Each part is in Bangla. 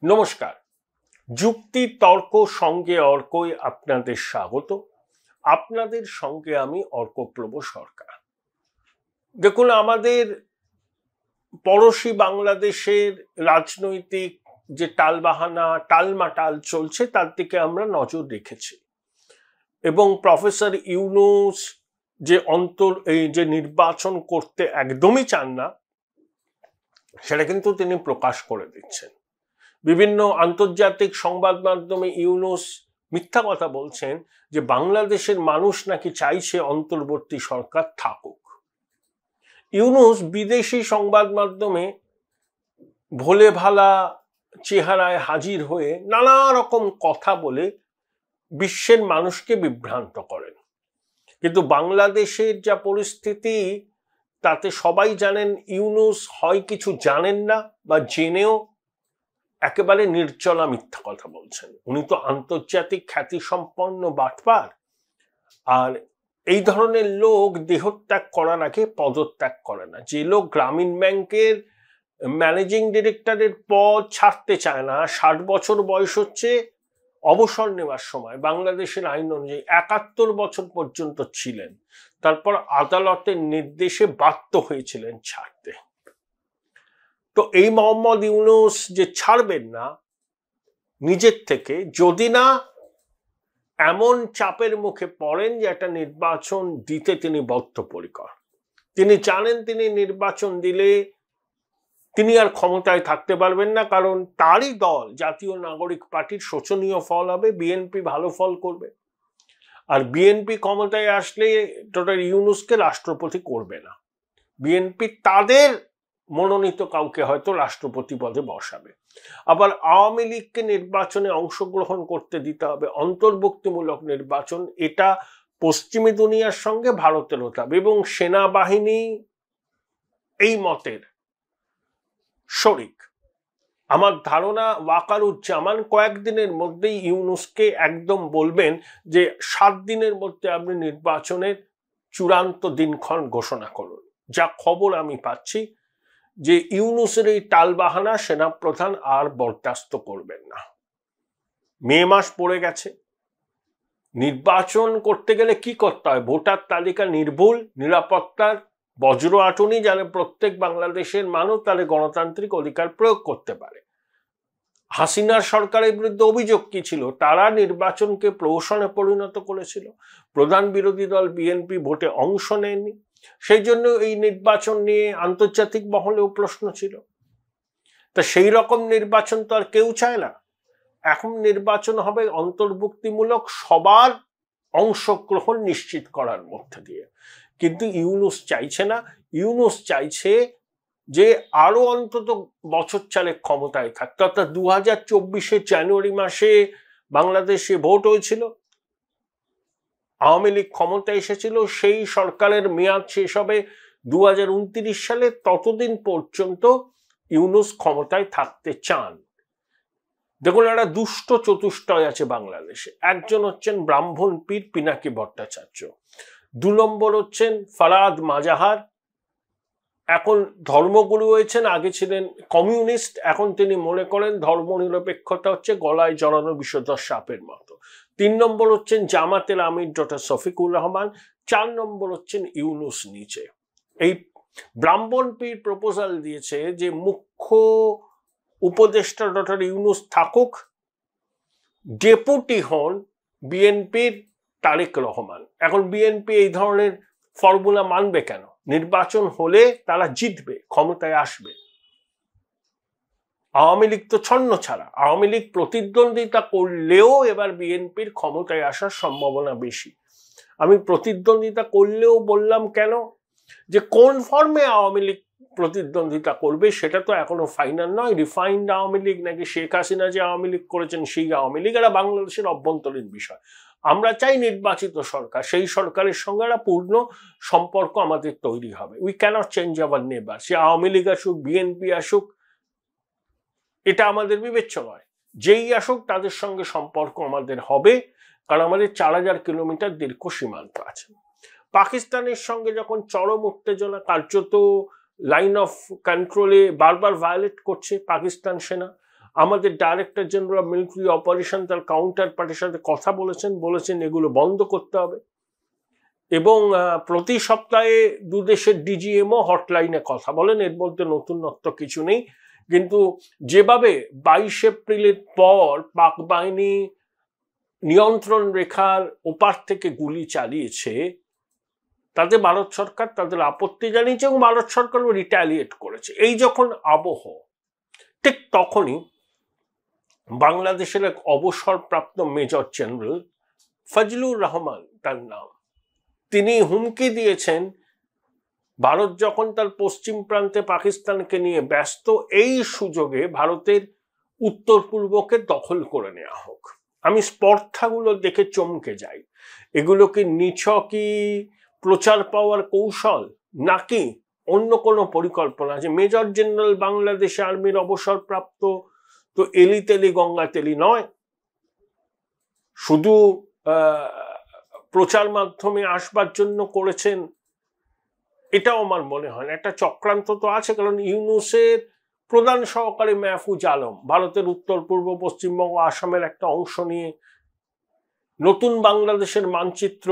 নমস্কার। যুক্তি তর্ক সঙ্গে অর্কই আপনাদের স্বাগত। আপনাদের সঙ্গে আমি অর্কপ্রভ সরকার। দেখুন, আমাদের পড়োশী বাংলাদেশের রাজনৈতিক যে টালবাহানা টালমাটাল চলছে তার দিকে আমরা নজর রেখেছি এবং প্রফেসর ইউনূস যে নির্বাচন করতে একদমই চান না সেটা কিন্তু তিনি প্রকাশ করে দিচ্ছেন। বিভিন্ন আন্তর্জাতিক সংবাদ মাধ্যমে ইউনূস মিথ্যা কথা বলছেন যে বাংলাদেশের মানুষ নাকি চাইছে অন্তর্বর্তী সরকার থাকুক। ইউনূস বিদেশি সংবাদ মাধ্যমে ভোলে ভালা চেহারায় হাজির হয়ে নানা রকম কথা বলে বিশ্বের মানুষকে বিভ্রান্ত করেন, কিন্তু বাংলাদেশের যা পরিস্থিতি তাতে সবাই জানেন ইউনূস হয় কিছু জানেন না বা জেনেও একেবারে নির্চলা মিথ্যা কথা বলছেন। উনি তো আন্তর্জাতিক খ্যাতিসম্পন্ন বাটপার, আর এই ধরনের লোক দেহত্যাগ করার আগে পদত্যাগ করে না। যে লোক গ্রামীণ ব্যাংকের ম্যানেজিং ডিরেক্টরের পদ ছাড়তে চায় না, 60 বছর বয়স হচ্ছে, অবসর নেওয়ার সময় বাংলাদেশের আইন অনুযায়ী 71 বছর পর্যন্ত ছিলেন, তারপর আদালতের নির্দেশে বাধ্য হয়েছিলেন ছাড়তে। তো এই মোহাম্মদ ইউনূস যে ছাড়বেন না নিজের থেকে, যদি না এমন চাপের মুখে পড়েন যে একটা নির্বাচন দিতে তিনি বদ্ধপরিকর। তিনি জানেন তিনি নির্বাচন দিলে তিনি আর ক্ষমতায় থাকতে পারবেন না, কারণ তারই দল জাতীয় নাগরিক পার্টির শোচনীয় ফল হবে, বিএনপি ভালো ফল করবে। আর বিএনপি ক্ষমতায় আসলে ডক্টর ইউনূসকে রাষ্ট্রপতি করবে না, বিএনপি তাদের মনোনীত কাউকে হয়তো রাষ্ট্রপতি পদে বসাবে। আবার আওয়ামী লীগকে নির্বাচনে অংশগ্রহণ করতে দিতে হবে, অন্তর্ভুক্তিমূলক নির্বাচন। এটা পশ্চিমী দুনিয়ার সঙ্গে ভারতের হতাবে এবং সেনাবাহিনী এই মতের শরিক। আমার ধারণা ওয়াকারুজ্জামান কয়েকদিনের মধ্যেই ইউনূসকে একদম বলবেন যে 7 দিনের মধ্যে আপনি নির্বাচনের চূড়ান্ত দিনক্ষণ ঘোষণা করুন। যা খবর আমি পাচ্ছি যে ইউনূসের এই টালবাহানা সেনাপ্রধান আর বরদাস্ত করবেন না। মে মাস পড়ে গেছে, নির্বাচন করতে গেলে কি করতে হয়? ভোটার তালিকা নির্ভুল, নিরাপত্তার বজ্র আটুনি, যাতে প্রত্যেক বাংলাদেশের মানুষ তাদের গণতান্ত্রিক অধিকার প্রয়োগ করতে পারে। হাসিনার সরকারের বিরুদ্ধে অভিযোগ কি ছিল? তারা নির্বাচনকে প্রহসনে পরিণত করেছিল। প্রধান বিরোধী দল বিএনপি ভোটে অংশ নেয়নি, সেই জন্য এই নির্বাচন নিয়ে আন্তর্জাতিক মহলেও প্রশ্ন ছিল। তা সেই রকম নির্বাচন তো আর কেউ চায় না। এখন নির্বাচন হবে অন্তর্ভুক্তিমূলক, সবার অংশগ্রহণ নিশ্চিত করার মধ্যে দিয়ে। কিন্তু ইউনূস চাইছে না। ইউনূস চাইছে যে আরো অন্তত বছর 4 ক্ষমতায় থাকতে। অর্থাৎ 2024 জানুয়ারি মাসে বাংলাদেশে ভোট হয়েছিল, আওয়ামী লীগ ক্ষমতায় এসেছিল, সেই সরকারের মেয়াদ শেষ হবে 2029 সালে। ততদিন পর্যন্ত ইউনূস ক্ষমতায় থাকতে চান। দেখুন, একটা দুষ্ট চতুষ্টয় আছে বাংলাদেশে। একজন হচ্ছেন ব্রাহ্মণ পীর পিনাকি ভট্টাচার্য, 2 নম্বর হচ্ছেন ফারাদ মাজাহার, এখন ধর্মগুরু হয়েছেন, আগে ছিলেন কমিউনিস্ট, এখন তিনি মনে করেন ধর্মনিরপেক্ষতা হচ্ছে গলায় জড়ানো বিষধর সাপের মতো। 3 নম্বর হচ্ছেন জামাতের আমির ডক্টর শফিকুর রহমান, 4 নম্বর হচ্ছেন ইউনূস নিচে। এই ব্রাহ্মণ পীর প্রপোজাল দিয়েছে যে মুখ্য উপদেষ্টা ডক্টর ইউনূস থাকুক, ডেপুটি হন বিএনপির তারেক রহমান। এখন বিএনপি এই ধরনের ফর্মুলা মানবে কেন? নির্বাচন হলে তারা জিতবে, ক্ষমতায় আসবে। আওয়ামী লীগ তো ছন্ন ছাড়া, আওয়ামী লীগ প্রতিদ্বন্দ্বিতা করলেও এবার বিএনপির ক্ষমতায় আসার সম্ভাবনা বেশি। আমি প্রতিদ্বন্দ্বিতা করলেও বললাম কেন, যে কোন ফর্মে আওয়ামী লীগ প্রতিদ্বন্দ্বিতা করবে সেটা তো এখনো ফাইনাল নয়। রিফাইন্ড আওয়ামী লীগ নাকি শেখ হাসিনা যে আওয়ামী লীগ করেছেন সেই আওয়ামী লীগ, এটা বাংলাদেশের অভ্যন্তরীণ বিষয়। আমরা চাই নির্বাচিত সরকার, সেই সরকারের সঙ্গে একটা পূর্ণ সম্পর্ক আমাদের তৈরি হবে। উই ক্যানট চেঞ্জ আওয়ার নেবার। সে আওয়ামী লীগ আসুক, বিএনপি আসুক, এটা আমাদের বিবেচ্য নয়। যেই আসুক তাদের সঙ্গে সম্পর্ক আমাদের হবে, কারণ আমাদের 4000 কিলোমিটার দীর্ঘ সীমান্ত আছে। পাকিস্তানের সঙ্গে যখন চরম উত্তেজনা, কার্যত লাইন অফ কন্ট্রোলে বারবার ভায়োলেট করছে পাকিস্তান সেনা, আমাদের director general of military operation তার কাউন্টার পার্টির সাথে কথা বলেছেন এগুলো বন্ধ করতে হবে। এবং প্রতি সপ্তাহে দুদেশের ডিজিএমও হটলাইনে কথা বলেন, এর মধ্যে নতুনত্ব কিছু নেই। কিন্তু যেভাবে 22 এপ্রিলের পর পাক বাহিনী নিয়ন্ত্রণ রেখার ওপার থেকে গুলি চালিয়েছে, তাতে ভারত সরকার তাদের আপত্তি জানিয়েছে এবং ভারত সরকারও রিটালিয়েট করেছে। এই যখন আবহ, ঠিক তখনই বাংলাদেশের এক অবসরপ্রাপ্ত মেজর জেনারেল ফজলুর রহমান তার নাম, তিনি হুমকি দিয়েছেন ভারত যখন তার পশ্চিম প্রান্তে পাকিস্তানকে নিয়ে ব্যস্ত, এই সুযোগে ভারতের উত্তর পূর্বকে দখল করে নেওয়া হোক। আমি স্পর্ধাগুলো দেখে চমকে যাই। এগুলো কি নিছকই প্রচার পাওয়ার কৌশল নাকি অন্য কোনো পরিকল্পনা আছে? মেজর জেনারেল বাংলাদেশ আর্মির অবসরপ্রাপ্ত তো এলি তেলি গঙ্গা তেলি নয়, শুধু প্রচার মাধ্যমে আসবার জন্য করেছেন এটাও আমার মনে হয় না। একটা চক্রান্ত তো আছে, কারণ ইউনূসের প্রধান সহকারী মাহফুজ আলম ভারতের উত্তর পূর্ব পশ্চিমবঙ্গ আসামের একটা অংশ নিয়ে নতুন বাংলাদেশের মানচিত্র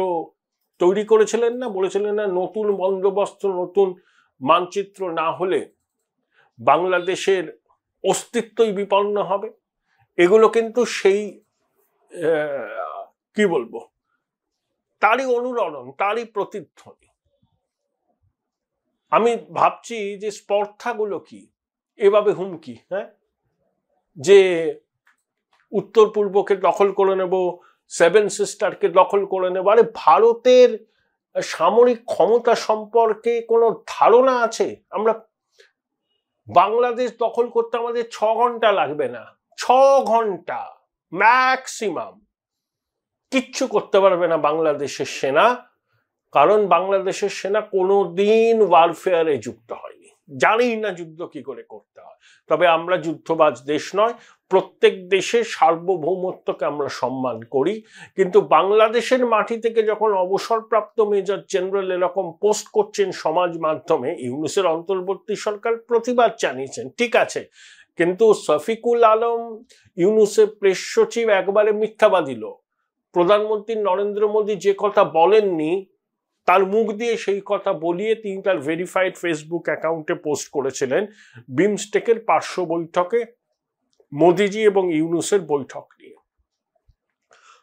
তৈরি করেছিলেন না, বলেছিলেন না নতুন বন্দোবস্ত নতুন মানচিত্র না হলে বাংলাদেশের অস্তিত্বই বিপন্ন হবে। এগুলো কিন্তু সেই কি বলবো, তারই অনুরণন, তারই প্রতিধ্বনি। আমি ভাবছি যে স্পর্ধাগুলো কি, এভাবে হুমকি, হ্যাঁ, যে উত্তর পূর্বকে দখল করে নেব, সেভেন সিস্টারকে দখল করে নেব। আরে ভারতের সামরিক ক্ষমতা সম্পর্কে কোনো ধারণা আছে? আমরা বাংলাদেশ দখল করতে আমাদের 6 ঘন্টা লাগবে না, 6 ঘন্টা ম্যাক্সিমাম। কিচ্ছু করতে পারবে না বাংলাদেশের সেনা, কারণ বাংলাদেশের সেনা কোনোদিন ওয়ারফেয়ারে যুক্ত হয়নি, জানি না যুদ্ধ কি করে করতে হয়। তবে আমরা যুদ্ধবাজ দেশ নয়, প্রত্যেক দেশের সার্বভৌমত্বকে আমরা সম্মান করি। কিন্তু বাংলাদেশের মাটি থেকে যখন অবসরপ্রাপ্ত মেজর জেনারেল এরকম পোস্ট করছেন সমাজ মাধ্যমে, ইউনূসের অন্তর্বর্তী সরকার প্রতিবাদ জানিয়েছেন, ঠিক আছে, কিন্তু শফিকুল আলম ইউনূসের প্রেস সচিব একবারে মিথ্যাবাদী লোক। প্রধানমন্ত্রী নরেন্দ্র মোদী যে কথা বলেননি তার মুখ দিয়ে সেই কথা বলিয়ে তিনি তার ভেরিফাইড ফেসবুক অ্যাকাউন্টে পোস্ট করেছিলেন বিমস্টেকের পার্শ্ব বৈঠকে মোদিজি এবং ইউনূসের বৈঠক নিয়ে।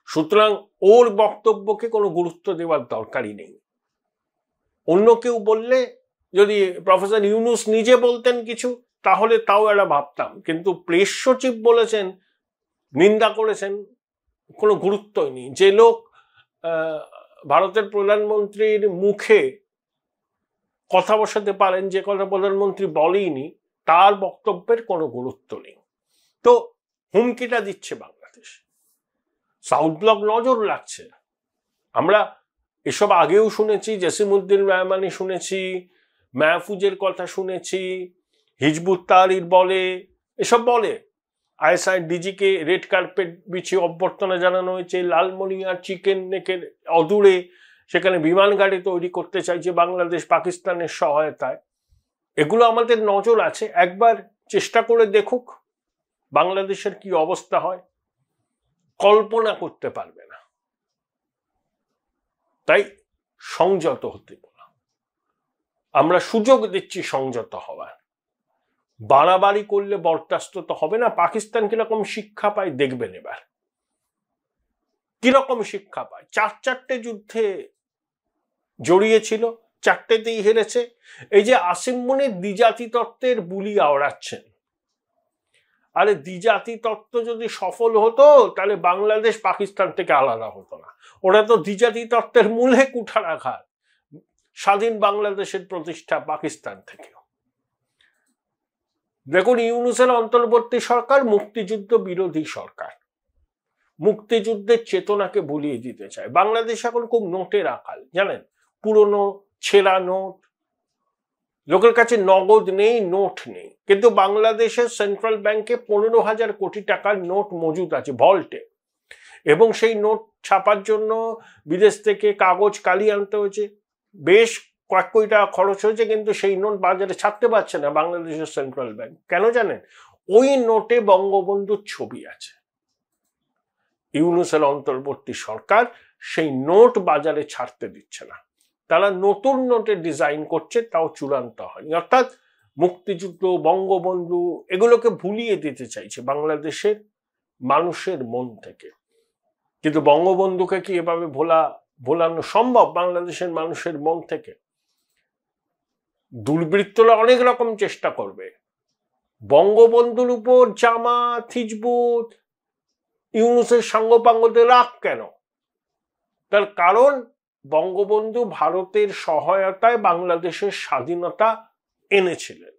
সুতরাং ওর বক্তব্যকে কোনো গুরুত্ব দেওয়ার দরকারই নেই। অন্য কেউ বললে, যদি প্রফেসর ইউনূস নিজে বলতেন কিছু, তাহলে তাও এরা ভাবতাম, কিন্তু প্রেস সচিব বলেছেন, নিন্দা করেছেন, কোনো গুরুত্বই নেই। যে লোক ভারতের প্রধানমন্ত্রীর মুখে কথা বসাতে পারেন, যে কথা প্রধানমন্ত্রী বলেইনি, তার বক্তব্যের কোনো গুরুত্ব নেই। তো হুমকিটা দিচ্ছে বাংলাদেশ, সাউথ ব্লক নজর রাখছে। আমরা এসব আগেও শুনেছি, জসিমউদ্দিন রহমানি শুনেছি, মাহফুজের কথা শুনেছি, হিজবুত তাহরির বলে, এসব বলে। আইএসআই ডিজিকে রেড কার্পেট বিছিয়ে অভ্যর্থনা জানানো হয়েছে, লালমনিয়া চিকেন নেকের অদূরে সেখানে বিমান গাড়ি তৈরি করতে চাইছে বাংলাদেশ পাকিস্তানের সহায়তায়। এগুলো আমাদের নজর আছে, একবার চেষ্টা করে দেখুক বাংলাদেশের কি অবস্থা হয়, কল্পনা করতে পারবে না। তাই সংযত হতে বলা, আমরা সুযোগ দিচ্ছি সংযত হওয়ার। বাড়াবাড়ি করলে বরদাস্ত তো হবে না। পাকিস্তান কিরকম শিক্ষা পায় দেখবেন এবার, কিরকম শিক্ষা পায়। 4 যুদ্ধে জড়িয়েছিল, 4টেতেই হেরেছে। এই যে আসিম মুনির দ্বিজাতি তত্ত্বের বুলি আওড়াচ্ছেন, আরে দ্বিজাতি তত্ত্ব যদি সফল হতো তাহলে বাংলাদেশ পাকিস্তান থেকে আলাদা হতো না। ওরা তো দ্বিজাতি তত্ত্বের মূলে কুঠারাঘাত, স্বাধীন বাংলাদেশের প্রতিষ্ঠা পাকিস্তান থেকে। দেখুন, ইউনূসের অন্তর্বর্তী সরকার মুক্তিযুদ্ধ বিরোধী সরকার, মুক্তিযুদ্ধের চেতনাকে ভুলিয়ে দিতে চায়। বাংলাদেশ এখন খুব নোটের আকাল, জানেন, পুরনো ছেঁড়া নোট, লোকের কাছে নগদ নেই, নোট নেই, কিন্তু বাংলাদেশের সেন্ট্রাল ব্যাংকে 15,000 কোটি টাকার নোট মজুদ আছে ভল্টে, এবং সেই নোট ছাপার জন্য বিদেশ থেকে কাগজ কালি আনতে হয়েছে, বেশ কয়েক কোটি টাকা খরচ হয়েছে, কিন্তু সেই নোট বাজারে ছাপতে পারছে না বাংলাদেশের সেন্ট্রাল ব্যাংক। কেন জানেন? ওই নোটে বঙ্গবন্ধুর ছবি আছে। ইউনূসের অন্তর্বর্তী সরকার সেই নোট বাজারে ছাড়তে দিচ্ছে না, তারা নতুন নোটে ডিজাইন করছে, তাও চূড়ান্ত হয়নি। অর্থাৎ মুক্তিযুদ্ধ, বঙ্গবন্ধু এগুলোকে ভুলিয়ে দিতে চাইছে বাংলাদেশের মানুষের মন থেকে। কিন্তু বঙ্গবন্ধুকে কি এভাবে ভোলানো সম্ভব বাংলাদেশের মানুষের মন থেকে? দুর্বৃত্তরা অনেক রকম চেষ্টা করবে। বঙ্গবন্ধুর উপর জামাত, হিজবুত, ইউনূসের সাঙ্গপাঙ্গদের রাগ কেন? তার কারণ বঙ্গবন্ধু ভারতের সহায়তায় বাংলাদেশের স্বাধীনতা এনেছিলেন।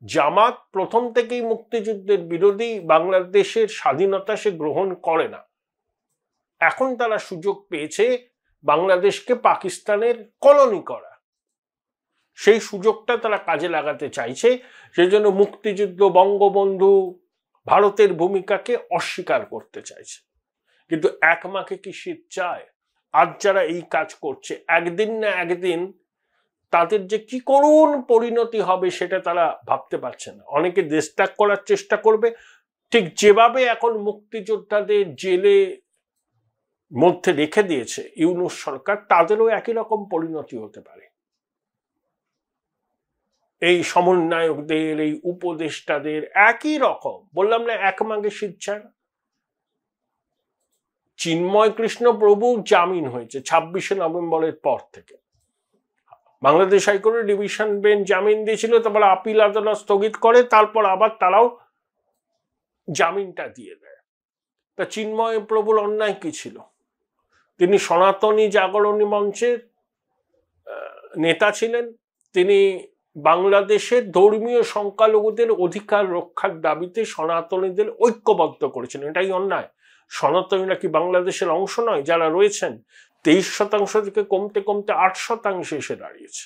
জামাত প্রথম থেকেই মুক্তিযুদ্ধের বিরোধী, বাংলাদেশের স্বাধীনতা সে গ্রহণ করে না। এখন তারা সুযোগ পেয়েছে বাংলাদেশকে পাকিস্তানের কলোনি করা, সেই সুযোগটা তারা কাজে লাগাতে চাইছে। সেই জন্য মুক্তিযুদ্ধ, বঙ্গবন্ধু, ভারতের ভূমিকাকে অস্বীকার করতে চাইছে। কিন্তু এক মাকে কি শীত চায়? আজ যারা এই কাজ করছে, একদিন না একদিন তাদের যে কি করুণ পরিণতি হবে সেটা তারা ভাবতে পারছে না। অনেকে দেশ ত্যাগ করার চেষ্টা করবে, ঠিক যেভাবে এখন মুক্তিযোদ্ধাদের জেলে মধ্যে রেখে দিয়েছে ইউনূস সরকার, তাদেরও একই রকম পরিণতি হতে পারে। এই সমন্বয়কদের, এই উপদেষ্টাদের একই রকম। বললাম না এক মাগে শীত চায়। চিন্ময় কৃষ্ণ প্রভু জামিন হয়েছে 26শে নভেম্বরের পর থেকে। বাংলাদেশ হাইকোর্টের ডিভিশন বেঞ্চ জামিন দিয়েছিল, তারপর আপিল আদালত স্থগিত করে, তারপর আবার তারাও জামিনটা দিয়ে দেয়। তা চিন্ময় প্রভুর অন্যায় কি ছিল? তিনি সনাতনী জাগরণী মঞ্চের নেতা ছিলেন। তিনি বাংলাদেশের ধর্মীয় সংখ্যালঘুদের অধিকার রক্ষার দাবিতে সনাতনীদের ঐক্যবদ্ধ করেছিলেন। এটাই অন্যায়। সনাতনীরা কি বাংলাদেশের অংশ নয়? যারা রয়েছেন 23% থেকে কমতে কমতে 8% এসে দাঁড়িয়েছে।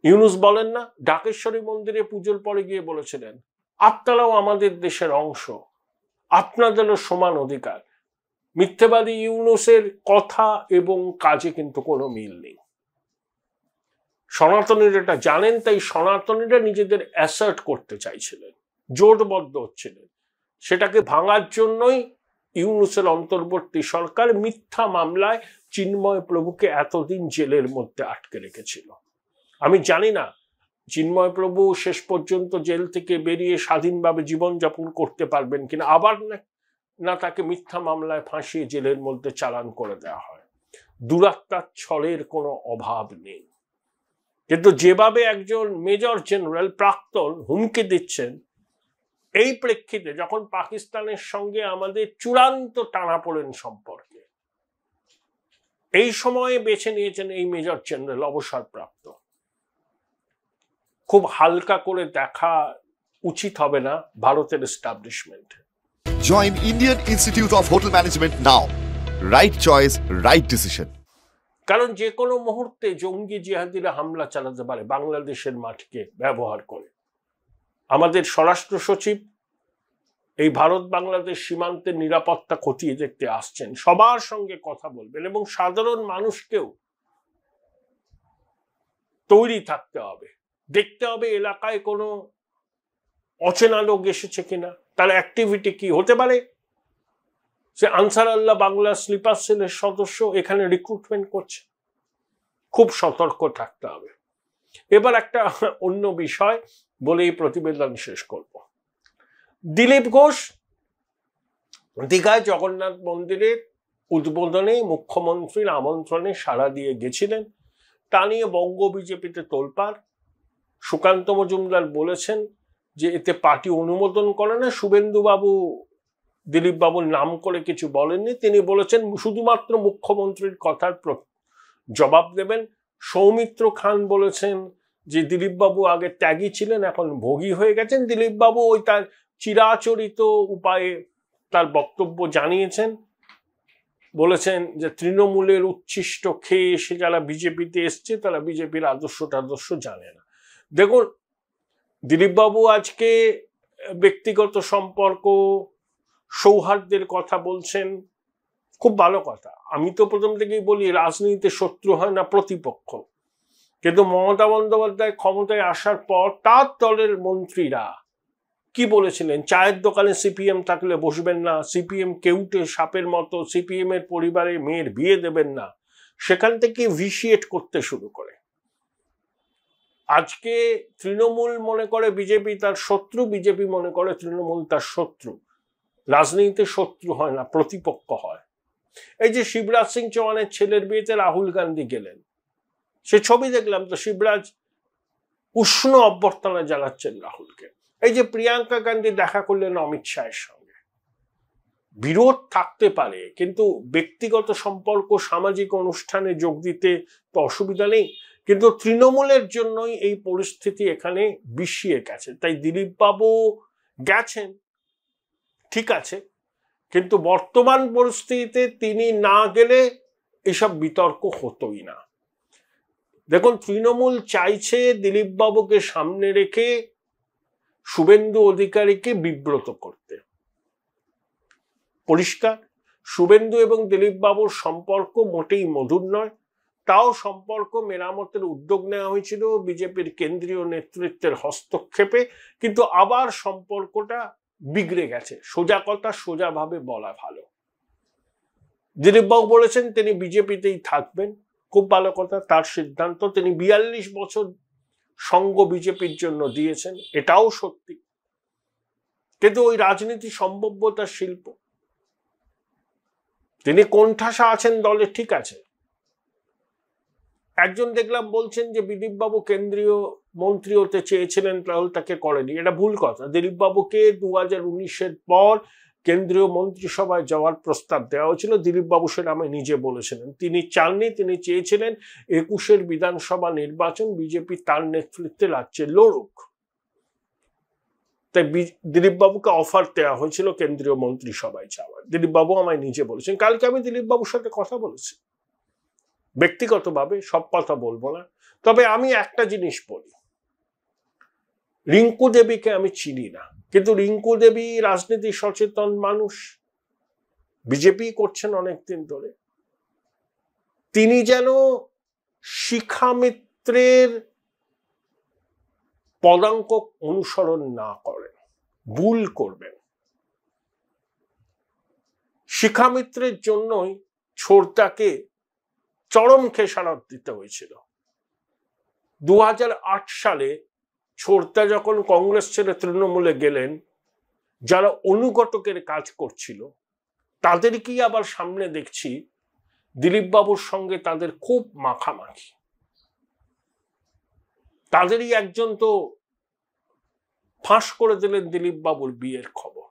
ইউনূস বলেন না, ঢাকেশ্বরী মন্দিরে পুজোর পরে গিয়ে বলেছিলেন, আপনারাও আমাদের দেশের অংশ, আপনাদেরও সমান অধিকার। মিথ্যাবাদী ইউনূসের কথা এবং কাজে কিন্তু কোনো মিল নেই। সনাতনীরা এটা জানেন, তাই সনাতনীরা নিজেদের অ্যাসার্ট করতে চাইছিলেন, জোটবদ্ধ হচ্ছিলেন। সেটাকে ভাঙার জন্যই ইউনূসের অন্তর্বর্তী সরকার মিথ্যা মামলায় চিন্ময় প্রভুকে এতদিন জেলের মধ্যে আটকে রেখেছিল। আমি জানি না চিন্ময় প্রভু শেষ পর্যন্ত জেল থেকে বেরিয়ে স্বাধীনভাবে জীবনযাপন করতে পারবেন কিনা, আবার না তাকে মিথ্যা মামলায় ফাঁসিয়ে জেলের মধ্যে চালান করে দেওয়া হয়। দুরাত্মার ছলের কোনো অভাব নেই। কিন্তু যেভাবে একজন মেজর জেনারেল প্রাক্তন হুমকি দিচ্ছেন, এই প্রেক্ষিতে যখন পাকিস্তানের সঙ্গে আমাদের চূড়ান্ত টানাপোড়েন সম্পর্কে, এই সময়ে বেছে নিয়েছেন এই মেজর জেনারেল অবসরপ্রাপ্ত। খুব হালকা করে দেখা উচিত হবে না ভারতের establishment. Join Indian Institute of Hotel Management now. Right choice, right decision. কারণ যে কোনো মুহূর্তে জঙ্গি জিহাদিরা হামলা চালাতে পারে বাংলাদেশের মাটিকে ব্যবহার করে। আমাদের স্বরাষ্ট্র সচিব এই ভারত বাংলাদেশ সীমান্তের নিরাপত্তা খতিয়ে দেখতে আসছেন, সবার সঙ্গে কথা বলবেন এবং সাধারণ মানুষকেও তৈরি থাকতে হবে। দেখতে হবে এলাকায় কোনো অচেনা লোক এসেছে কিনা, তার অ্যাক্টিভিটি কি হতে পারে। সে আনসার আল্লাহ বাংলা স্লিপার সেলের সদস্য এখানে রিক্রুটমেন্ট করছে, খুব সতর্ক থাকতে হবে। এবার একটা অন্য বিষয় বলে এই প্রতিবেদন শেষ করব। দিলীপ ঘোষ দীঘায় জগন্নাথ মন্দিরের উদ্বোধনে মুখ্যমন্ত্রীর আমন্ত্রণে সাড়া দিয়ে গেছিলেন। তা নিয়ে বঙ্গ বিজেপিতে তোলপাড়। সুকান্ত মজুমদার বলেছেন যে এতে পার্টি অনুমোদন করে না। শুভেন্দুবাবু দিলীপ বাবুর নাম করে কিছু বলেননি, তিনি বলেছেন শুধুমাত্র মুখ্যমন্ত্রীর কথার জবাব দেবেন। সৌমিত্র খান বলেছেন যে দিলীপ বাবু আগে ত্যাগী ছিলেন, এখন ভোগী হয়ে গেছেন। দিলীপ বাবু ওই তার চিরাচরিত উপায়ে তার বক্তব্য জানিয়েছেন, বলেছেন যে তৃণমূলের উচ্ছিষ্ট খেয়ে এসে যারা বিজেপিতে এসছে তারা বিজেপির আদর্শ জানে না। দেখুন, দিলীপ বাবু আজকে ব্যক্তিগত সম্পর্ক, সৌহার্দ্যের কথা বলছেন, খুব ভালো কথা। আমি তো প্রথম থেকেই বলি রাজনীতিতে শত্রু হয় না, প্রতিপক্ষ। কিন্তু মমতা বন্দ্যোপাধ্যায় ক্ষমতায় আসার পর তার দলের মন্ত্রীরা কি বলেছিলেন, চায়ের দোকানে সিপিএম থাকলে বসবেন না, সিপিএম কেউটে সাপের মতো, সিপিএম এর পরিবারে মেয়ের বিয়ে দেবেন না। সেখান থেকে ভিশিয়েট করতে শুরু করে। আজকে তৃণমূল মনে করে বিজেপি তার শত্রু, বিজেপি মনে করে তৃণমূল তার শত্রু। রাজনীতিতে শত্রু হয় না, প্রতিপক্ষ হয়। এই যে শিবরাজ সিং চৌহানের ছেলের বিয়েতে রাহুল গান্ধী গেলেন, সে ছবি দেখলাম তো, শিবরাজ উষ্ণ অভ্যর্থনা জানাচ্ছেন রাহুলকে। এই যে প্রিয়াঙ্কা গান্ধী দেখা করলেন অমিত শাহের সঙ্গে, বিরোধ থাকতে পারে কিন্তু ব্যক্তিগত সম্পর্ক, সামাজিক অনুষ্ঠানে যোগ দিতে তো অসুবিধা নেই, কিন্তু তৃণমূলের জন্যই এই পরিস্থিতি এখানে বিষিয়ে গেছে। তাই দিলীপ বাবু গেছেন, ঠিক আছে, কিন্তু বর্তমান পরিস্থিতিতে তিনি না গেলে এসব বিতর্ক হতোই না। দেখুন, তৃণমূল চাইছে দিলীপ বাবুকে সামনে রেখে শুভেন্দু অধিকারীকে বিব্রত করতে। পরিষ্কার, শুভেন্দু এবং দিলীপ বাবুর সম্পর্ক মোটেই মধুর নয়। তাও সম্পর্ক মেরামতের উদ্যোগ নেওয়া হয়েছিল বিজেপির কেন্দ্রীয় নেতৃত্বের হস্তক্ষেপে, কিন্তু আবার সম্পর্কটা বিগড়ে গেছে। সোজা কথা সোজাভাবে বলা ভালো। দিলীপ বাবু বলেছেন তিনি বিজেপিতেই থাকবেন, খুব ভালো কথা, তার সিদ্ধান্ত। তিনি 42 বছর সঙ্গ বিজেপির জন্য দিয়েছেন, এটাও সত্যি, কিন্তু ওই রাজনীতি সম্ভাব্যতার শিল্প। তিনি কোণঠাসা আছেন দলে, ঠিক আছে। একজন দেখলাম বলছেন যে দিলীপ বাবু কেন্দ্রীয় মন্ত্রী হতে চেয়েছিলেন, রাহুল তাকে করেনি। এটা ভুল কথা। দিলীপ বাবুকে 2019-এর পর কেন্দ্রীয় মন্ত্রিসভায় যাওয়ার প্রস্তাব দেওয়া হয়েছিল। দিলীপ বাবু সেটা আমি নিজে বলেছিলেন, তিনি চাননি, তিনি চেয়েছিলেন 21-এর বিধানসভা নির্বাচন বিজেপি তার নেতৃত্বে রাজ্যে লড়ুক। তাই দিলীপ বাবুকে অফার দেওয়া হয়েছিল কেন্দ্রীয় মন্ত্রিসভায় যাওয়ার। দিলীপ বাবু আমায় নিজে বলেছেন। কালকে আমি দিলীপ বাবুর সাথে কথা বলেছি, ব্যক্তিগতভাবে, সব কথা বলবো না। তবে আমি একটা জিনিস বলি, রিঙ্কু দেবীকে আমি চিনি না, কিন্তু রিঙ্কু দেবী রাজনীতি সচেতন মানুষ, বিজেপি করছেন অনেকদিন ধরে। তিনি যেন শিখা মিত্রের পদাঙ্ক অনুসরণ না করেন, ভুল করবেন। শিখা মিত্রের জন্যই ছোড়দাকে চরম খেসারত দিতে হয়েছিল। 2008 সালে ছোড়দা যখন কংগ্রেস ছেড়ে তৃণমূলে গেলেন, যারা অনুঘটকের কাজ করছিল তাদেরকেই আবার সামনে দেখছি দিলীপ বাবুর সঙ্গে তাদের খুব মাখামাখি। তাদেরই একজন তো ফাঁস করে দিলেন দিলীপ বাবুর বিয়ের খবর,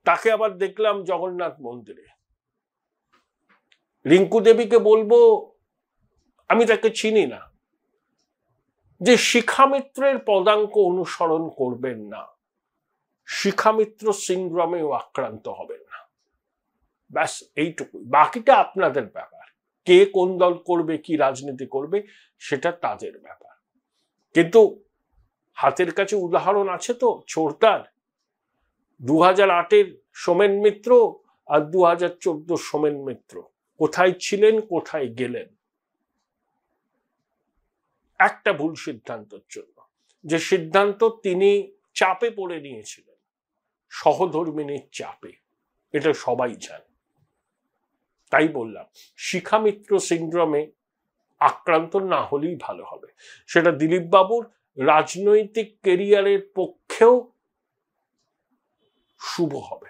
তাকে আবার দেখলাম জগন্নাথ মন্দিরে। রিঙ্কু দেবীকে বলবো, আমি তাকে চিনি না, যে শিখা মিত্রের পদাঙ্ক অনুসরণ করবেন না, শিখা মিত্র সিনড্রোমেও আক্রান্ত হবেন না, ব্যাস এইটুকুই। বাকিটা আপনাদের ব্যাপার, কে কোন দল করবে, কি রাজনীতি করবে, সেটা তাদের ব্যাপার। কিন্তু হাতের কাছে উদাহরণ আছে তো ছোড়দার। 2008-এর সোমেন মিত্র আর 2014 সোমেন মিত্র কোথায় ছিলেন, কোথায় গেলেন? একটা ভুল সিদ্ধান্তের জন্য, যে সিদ্ধান্ত তিনি চাপে পড়ে নিয়েছিলেন, সহধর্মিনীর চাপে, এটা সবাই জানে। তাই বললাম, শিখা মিত্র সিনড্রোমে আক্রান্ত না হলেই ভালো হবে। সেটা দিলীপ বাবুর রাজনৈতিক কেরিয়ারের পক্ষেও শুভ হবে।